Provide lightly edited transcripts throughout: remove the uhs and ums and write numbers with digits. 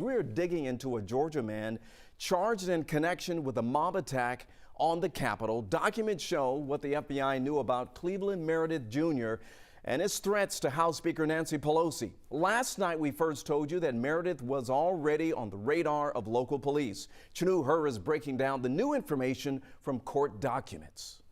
We are digging into a Georgia man charged in connection with a mob attack on the Capitol. Documents show what the FBI knew about Cleveland Meredith Jr. and his threats to House Speaker Nancy Pelosi. Last night, we first told you that Meredith was already on the radar of local police. Chanu Hur is breaking down the new information from court documents.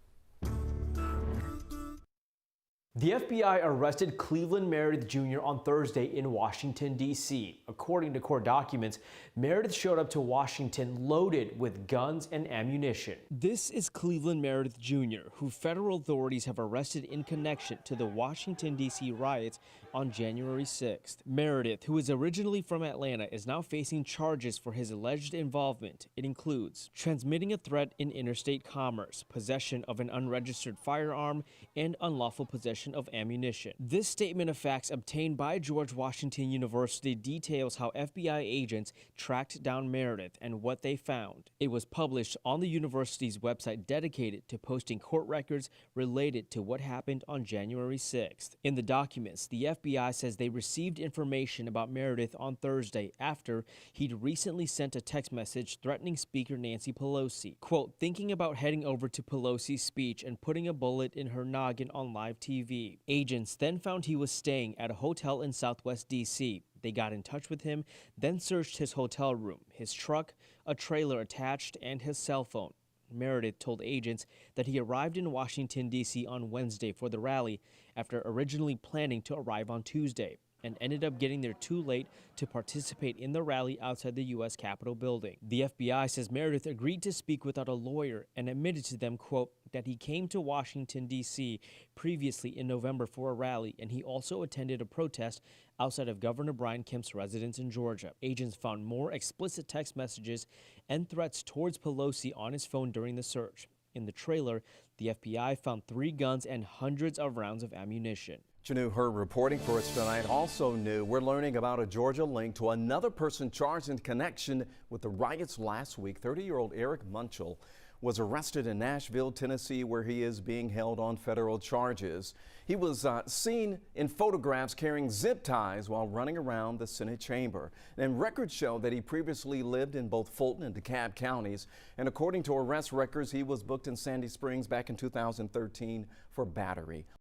The FBI arrested Cleveland Meredith Jr. on Thursday in Washington, D.C. According to court documents, Meredith showed up to Washington loaded with guns and ammunition. This is Cleveland Meredith Jr., who federal authorities have arrested in connection to the Washington, D.C. riots on January 6th. Meredith, who is originally from Atlanta, is now facing charges for his alleged involvement. It includes transmitting a threat in interstate commerce, possession of an unregistered firearm, and unlawful possession of ammunition. This statement of facts obtained by George Washington University details how FBI agents tracked down Meredith and what they found. It was published on the university's website dedicated to posting court records related to what happened on January 6th. In the documents, the FBI says they received information about Meredith on Thursday after he'd recently sent a text message threatening Speaker Nancy Pelosi. Quote, thinking about heading over to Pelosi's speech and putting a bullet in her noggin on live TV. Agents then found he was staying at a hotel in Southwest D.C. They got in touch with him, then searched his hotel room, his truck, a trailer attached, and his cell phone. Meredith told agents that he arrived in Washington, D.C. on Wednesday for the rally after originally planning to arrive on Tuesday, and ended up getting there too late to participate in the rally outside the U.S. Capitol building. The FBI says Meredith agreed to speak without a lawyer and admitted to them, quote, that he came to Washington, D.C. previously in November for a rally, and he also attended a protest outside of Governor Brian Kemp's residence in Georgia. Agents found more explicit text messages and threats towards Pelosi on his phone during the search. In the trailer, the FBI found 3 guns and hundreds of rounds of ammunition. Chanu Hur reporting for us tonight. Also new, we're learning about a Georgia link to another person charged in connection with the riots last week. 30-year-old Eric Munchell was arrested in Nashville, Tennessee, where he is being held on federal charges. He was seen in photographs carrying zip ties while running around the Senate chamber. And records show that he previously lived in both Fulton and DeKalb counties. And according to arrest records, he was booked in Sandy Springs back in 2013 for battery.